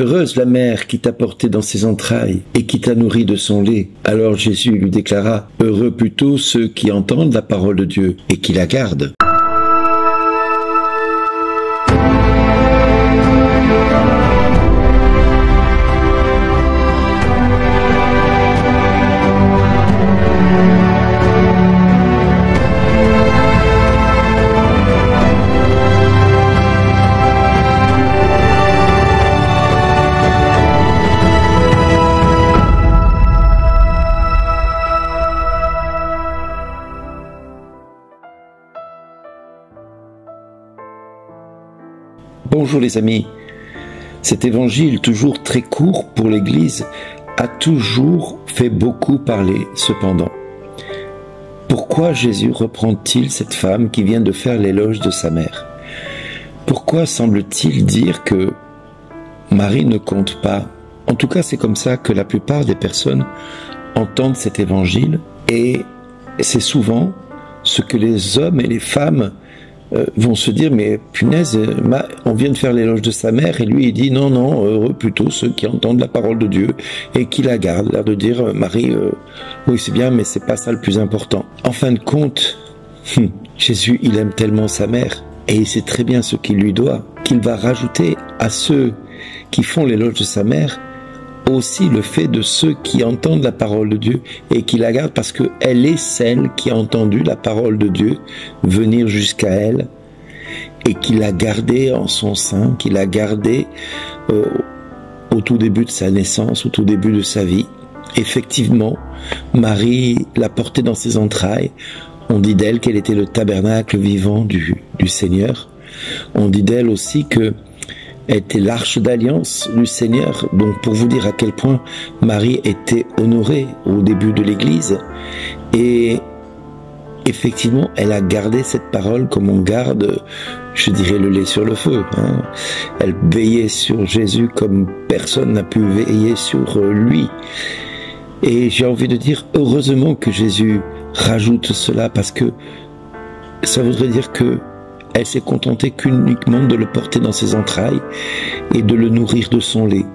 Heureuse la mère qui t'a porté dans ses entrailles et qui t'a nourri de son lait. Alors Jésus lui déclara, heureux plutôt ceux qui entendent la parole de Dieu et qui la gardent. Bonjour les amis, cet évangile toujours très court pour l'Église a toujours fait beaucoup parler cependant. Pourquoi Jésus reprend-il cette femme qui vient de faire l'éloge de sa mère? Pourquoi semble-t-il dire que Marie ne compte pas? En tout cas, c'est comme ça que la plupart des personnes entendent cet évangile et c'est souvent ce que les hommes et les femmes vont se dire, mais punaise, on vient de faire l'éloge de sa mère et lui il dit non, heureux plutôt ceux qui entendent la parole de Dieu et qui la gardent. L'air de dire, Marie, oui c'est bien, mais c'est pas ça le plus important. En fin de compte, Jésus il aime tellement sa mère et il sait très bien ce qu'il lui doit, qu'il va rajouter à ceux qui font l'éloge de sa mère aussi le fait de ceux qui entendent la parole de Dieu et qui la gardent parce qu'elle est celle qui a entendu la parole de Dieu venir jusqu'à elle et qui l'a gardée en son sein, qui l'a gardée au tout début de sa naissance, au tout début de sa vie. Effectivement, Marie l'a portée dans ses entrailles. On dit d'elle qu'elle était le tabernacle vivant du Seigneur. On dit d'elle aussi que elle était l'arche d'alliance du Seigneur. Donc pour vous dire à quel point Marie était honorée au début de l'Église. Et effectivement, elle a gardé cette parole comme on garde, je dirais, le lait sur le feu. Elle veillait sur Jésus comme personne n'a pu veiller sur lui. Et j'ai envie de dire, heureusement que Jésus rajoute cela, parce que ça voudrait dire que elle s'est contentée qu'uniquement de le porter dans ses entrailles et de le nourrir de son lait.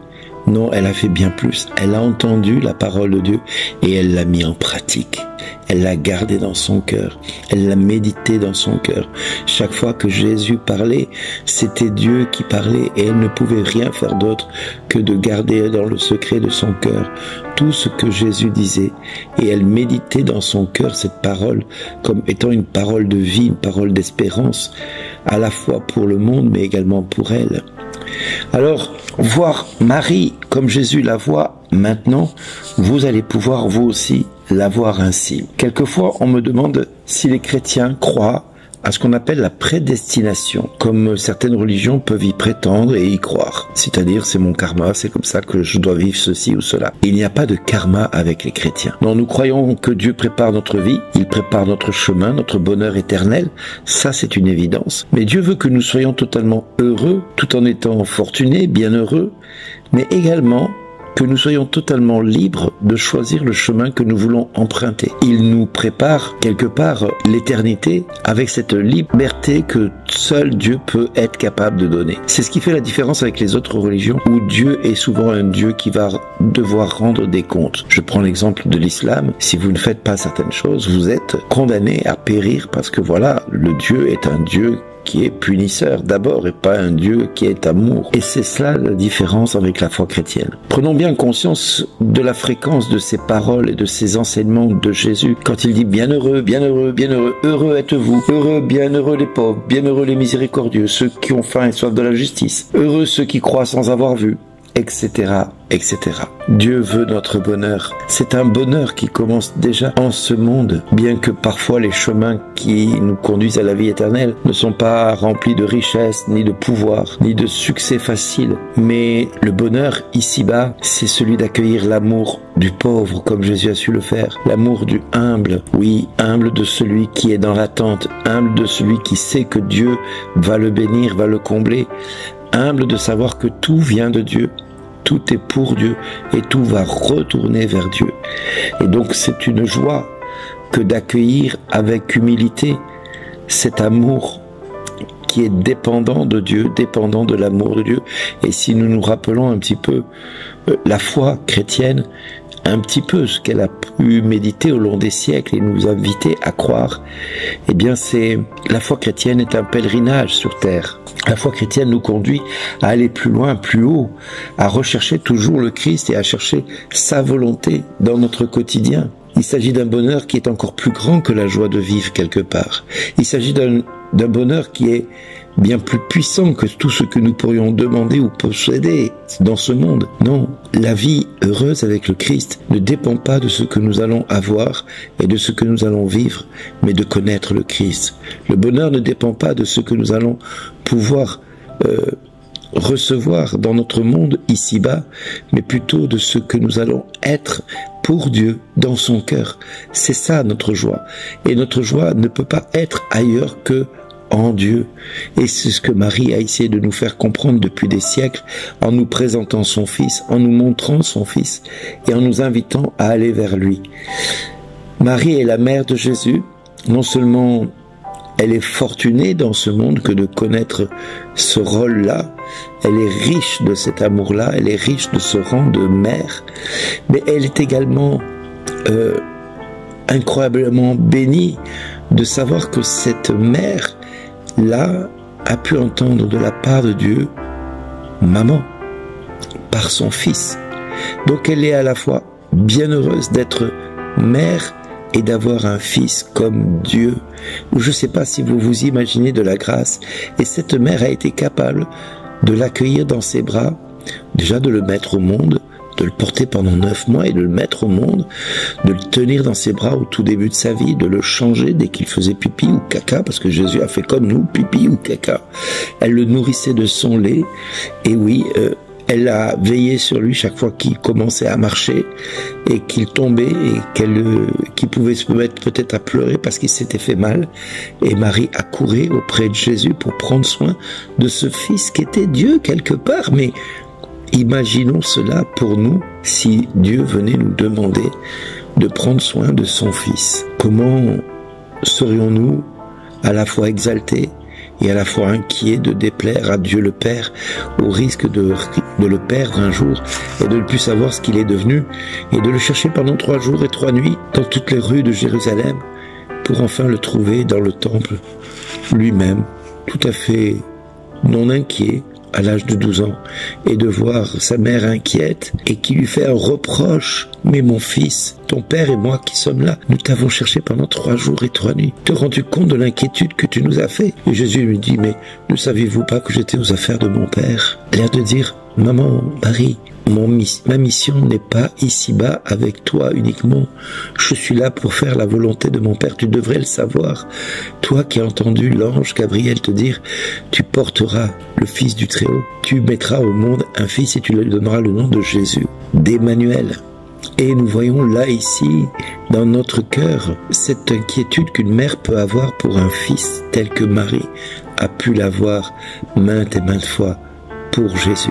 Non, elle a fait bien plus. Elle a entendu la parole de Dieu et elle l'a mis en pratique. Elle l'a gardé dans son cœur. Elle l'a médité dans son cœur. Chaque fois que Jésus parlait, c'était Dieu qui parlait et elle ne pouvait rien faire d'autre que de garder dans le secret de son cœur tout ce que Jésus disait. Et elle méditait dans son cœur cette parole comme étant une parole de vie, une parole d'espérance, à la fois pour le monde mais également pour elle. Alors, voir Marie comme Jésus la voit maintenant, vous allez pouvoir vous aussi la voir ainsi. Quelquefois, on me demande si les chrétiens croient à ce qu'on appelle la prédestination, comme certaines religions peuvent y prétendre et y croire. C'est-à-dire, c'est mon karma, c'est comme ça que je dois vivre ceci ou cela. Il n'y a pas de karma avec les chrétiens. Non, nous croyons que Dieu prépare notre vie, il prépare notre chemin, notre bonheur éternel. Ça, c'est une évidence. Mais Dieu veut que nous soyons totalement heureux, tout en étant fortunés, bienheureux, mais également que nous soyons totalement libres de choisir le chemin que nous voulons emprunter. Il nous prépare quelque part l'éternité avec cette liberté que seul Dieu peut être capable de donner. C'est ce qui fait la différence avec les autres religions où Dieu est souvent un Dieu qui va devoir rendre des comptes. Je prends l'exemple de l'islam. Si vous ne faites pas certaines choses, vous êtes condamné à périr parce que voilà, le Dieu est un Dieu qui est punisseur d'abord et pas un Dieu qui est amour. Et c'est cela la différence avec la foi chrétienne. Prenons bien conscience de la fréquence de ces paroles et de ces enseignements de Jésus. Quand il dit bienheureux, bienheureux, bienheureux, heureux êtes-vous, heureux, bienheureux les pauvres, bienheureux les miséricordieux, ceux qui ont faim et soif de la justice, heureux ceux qui croient sans avoir vu, etc., etc. Dieu veut notre bonheur. C'est un bonheur qui commence déjà en ce monde, bien que parfois les chemins qui nous conduisent à la vie éternelle ne sont pas remplis de richesse, ni de pouvoir, ni de succès facile. Mais le bonheur ici-bas, c'est celui d'accueillir l'amour du pauvre comme Jésus a su le faire, l'amour du humble, oui, humble de celui qui est dans l'attente, humble de celui qui sait que Dieu va le bénir, va le combler, humble de savoir que tout vient de Dieu. Tout est pour Dieu et tout va retourner vers Dieu. Et donc c'est une joie que d'accueillir avec humilité cet amour qui est dépendant de Dieu, dépendant de l'amour de Dieu. Et si nous nous rappelons un petit peu la foi chrétienne, un petit peu ce qu'elle a pu méditer au long des siècles et nous inviter à croire, eh bien la foi chrétienne est un pèlerinage sur terre. La foi chrétienne nous conduit à aller plus loin, plus haut, à rechercher toujours le Christ et à chercher sa volonté dans notre quotidien. Il s'agit d'un bonheur qui est encore plus grand que la joie de vivre quelque part. Il s'agit d'un bonheur qui est bien plus puissant que tout ce que nous pourrions demander ou posséder dans ce monde. Non, la vie heureuse avec le Christ ne dépend pas de ce que nous allons avoir et de ce que nous allons vivre, mais de connaître le Christ. Le bonheur ne dépend pas de ce que nous allons pouvoir recevoir dans notre monde ici-bas, mais plutôt de ce que nous allons être pour Dieu dans son cœur. C'est ça notre joie. Et notre joie ne peut pas être ailleurs que en Dieu. Et c'est ce que Marie a essayé de nous faire comprendre depuis des siècles en nous présentant son Fils, en nous montrant son Fils et en nous invitant à aller vers lui. Marie est la mère de Jésus. Non seulement elle est fortunée dans ce monde que de connaître ce rôle-là, elle est riche de cet amour-là, elle est riche de ce rang de mère, mais elle est également incroyablement bénie de savoir que cette mère-là a pu entendre de la part de Dieu « Maman » par son Fils. Donc elle est à la fois bien heureuse d'être mère et d'avoir un fils comme Dieu. Je ne sais pas si vous vous imaginez de la grâce. Et cette mère a été capable de l'accueillir dans ses bras, déjà de le mettre au monde, de le porter pendant 9 mois et de le mettre au monde, de le tenir dans ses bras au tout début de sa vie, de le changer dès qu'il faisait pipi ou caca, parce que Jésus a fait comme nous, pipi ou caca. Elle le nourrissait de son lait, et oui, elle a veillé sur lui chaque fois qu'il commençait à marcher et qu'il tombait et qu'il pouvait se mettre peut-être à pleurer parce qu'il s'était fait mal. Et Marie a couru auprès de Jésus pour prendre soin de ce fils qui était Dieu quelque part. Mais imaginons cela pour nous si Dieu venait nous demander de prendre soin de son fils. Comment serions-nous à la fois exaltés et à la fois inquiet de déplaire à Dieu le Père, au risque de le perdre un jour et de ne plus savoir ce qu'il est devenu, et de le chercher pendant 3 jours et 3 nuits dans toutes les rues de Jérusalem, pour enfin le trouver dans le temple, lui-même, tout à fait non inquiet, à l'âge de 12 ans, et de voir sa mère inquiète et qui lui fait un reproche. « Mais mon fils, ton père et moi qui sommes là, nous t'avons cherché pendant 3 jours et 3 nuits. Te rends-tu compte de l'inquiétude que tu nous as fait ?» Et Jésus lui dit « Mais ne saviez-vous pas que j'étais aux affaires de mon père ?» L'air de dire « Maman, Marie, ma mission n'est pas ici-bas avec toi uniquement. Je suis là pour faire la volonté de mon Père. Tu devrais le savoir. Toi qui as entendu l'ange Gabriel te dire « Tu porteras le Fils du Très-Haut. Tu mettras au monde un fils et tu lui donneras le nom de Jésus, d'Emmanuel. » Et nous voyons là, ici, dans notre cœur, cette inquiétude qu'une mère peut avoir pour un fils tel que Marie a pu l'avoir maintes et maintes fois pour Jésus.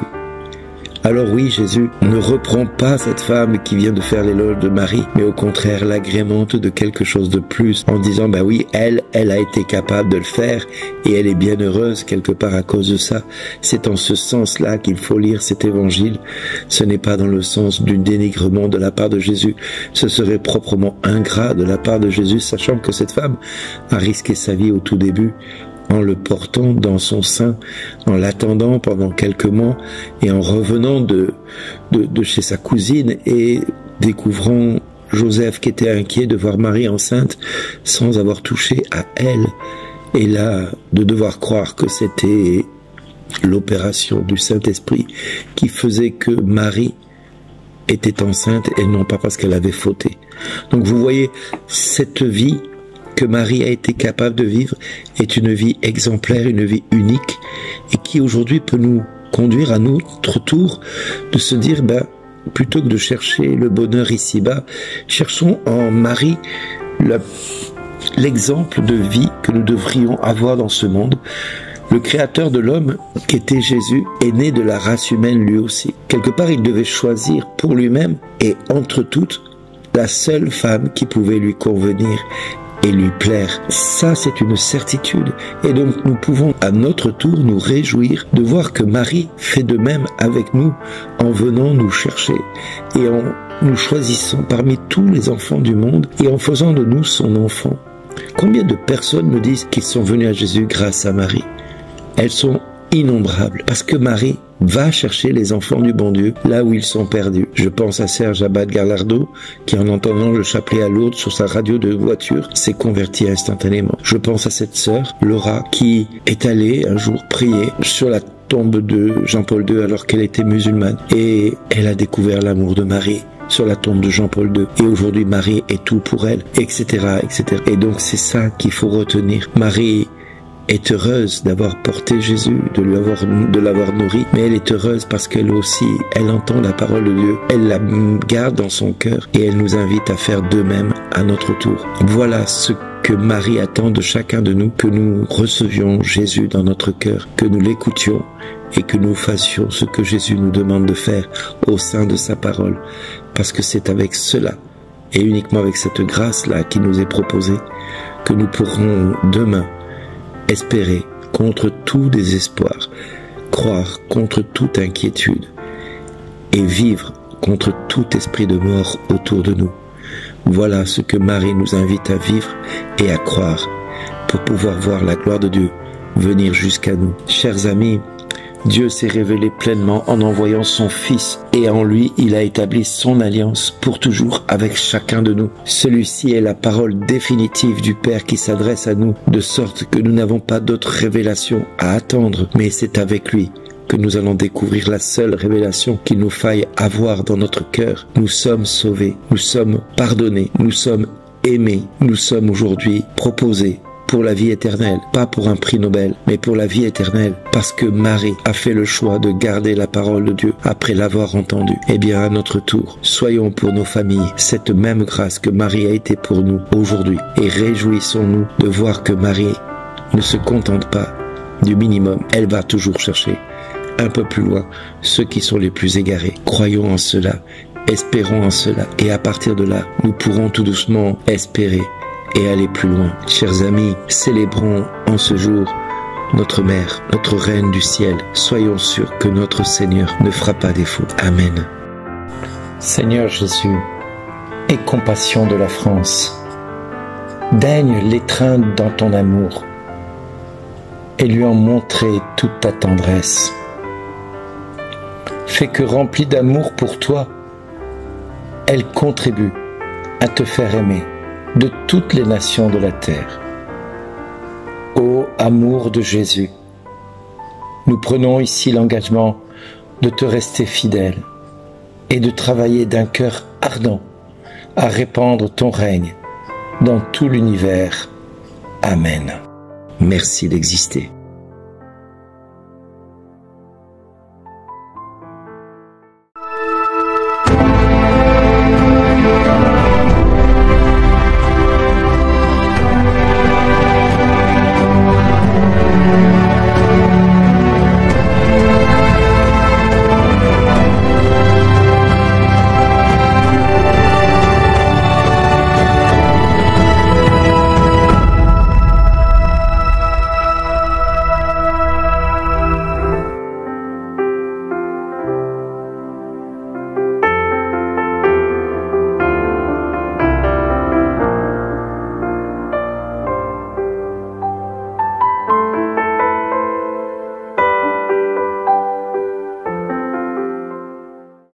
Alors oui, Jésus ne reprend pas cette femme qui vient de faire l'éloge de Marie, mais au contraire l'agrémente de quelque chose de plus, en disant, bah oui, elle a été capable de le faire, et elle est bien heureuse quelque part à cause de ça. C'est en ce sens-là qu'il faut lire cet évangile. Ce n'est pas dans le sens du dénigrement de la part de Jésus. Ce serait proprement ingrat de la part de Jésus, sachant que cette femme a risqué sa vie au tout début, en le portant dans son sein, en l'attendant pendant quelques mois et en revenant de chez sa cousine et découvrant Joseph qui était inquiet de voir Marie enceinte sans avoir touché à elle, et là de devoir croire que c'était l'opération du Saint-Esprit qui faisait que Marie était enceinte et non pas parce qu'elle avait fauté. Donc vous voyez, cette vie que Marie a été capable de vivre est une vie exemplaire, une vie unique, et qui aujourd'hui peut nous conduire à notre tour de se dire, plutôt que de chercher le bonheur ici-bas, cherchons en Marie l'exemple de vie que nous devrions avoir dans ce monde. Le créateur de l'homme, qui était Jésus, est né de la race humaine lui aussi. Quelque part, il devait choisir pour lui-même, et entre toutes, la seule femme qui pouvait lui convenir. et lui plaire. Ça, c'est une certitude. Et donc, nous pouvons à notre tour nous réjouir de voir que Marie fait de même avec nous en venant nous chercher et en nous choisissant parmi tous les enfants du monde et en faisant de nous son enfant. Combien de personnes me disent qu'ils sont venus à Jésus grâce à Marie? Elles sont innombrables parce que Marie va chercher les enfants du bon Dieu là où ils sont perdus. Je pense à Serge Abad Gallardo qui, en entendant le chapelet à Lourdes sur sa radio de voiture, s'est converti instantanément. Je pense à cette sœur Laura qui est allée un jour prier sur la tombe de Jean-Paul II alors qu'elle était musulmane et elle a découvert l'amour de Marie sur la tombe de Jean-Paul II. Et aujourd'hui, Marie est tout pour elle, etc., etc. Et donc, c'est ça qu'il faut retenir. Marie est heureuse d'avoir porté Jésus, de l'avoir nourri, mais elle est heureuse parce qu'elle aussi, elle entend la parole de Dieu, elle la garde dans son cœur et elle nous invite à faire de même à notre tour. Voilà ce que Marie attend de chacun de nous, que nous recevions Jésus dans notre cœur, que nous l'écoutions et que nous fassions ce que Jésus nous demande de faire au sein de sa parole. Parce que c'est avec cela, et uniquement avec cette grâce-là qui nous est proposée, que nous pourrons demain espérer contre tout désespoir, croire contre toute inquiétude, et vivre contre tout esprit de mort autour de nous. Voilà ce que Marie nous invite à vivre et à croire pour pouvoir voir la gloire de Dieu venir jusqu'à nous. Chers amis, Dieu s'est révélé pleinement en envoyant son Fils et en lui, il a établi son alliance pour toujours avec chacun de nous. Celui-ci est la parole définitive du Père qui s'adresse à nous, de sorte que nous n'avons pas d'autre révélation à attendre, mais c'est avec lui que nous allons découvrir la seule révélation qu'il nous faille avoir dans notre cœur. Nous sommes sauvés, nous sommes pardonnés, nous sommes aimés, nous sommes aujourd'hui proposés pour la vie éternelle, pas pour un prix Nobel, mais pour la vie éternelle, parce que Marie a fait le choix de garder la parole de Dieu après l'avoir entendue. Eh bien, à notre tour, soyons pour nos familles cette même grâce que Marie a été pour nous aujourd'hui, et réjouissons-nous de voir que Marie ne se contente pas du minimum, elle va toujours chercher un peu plus loin ceux qui sont les plus égarés. Croyons en cela, espérons en cela, et à partir de là, nous pourrons tout doucement espérer et aller plus loin. Chers amis, célébrons en ce jour notre Mère, notre Reine du ciel. Soyons sûrs que notre Seigneur ne fera pas défaut. Amen. Seigneur Jésus, aie compassion de la France. Daigne l'étreindre dans ton amour et lui en montrer toute ta tendresse. Fais que, remplie d'amour pour toi, elle contribue à te faire aimer de toutes les nations de la terre. Ô amour de Jésus, nous prenons ici l'engagement de te rester fidèle et de travailler d'un cœur ardent à répandre ton règne dans tout l'univers. Amen. Merci d'exister.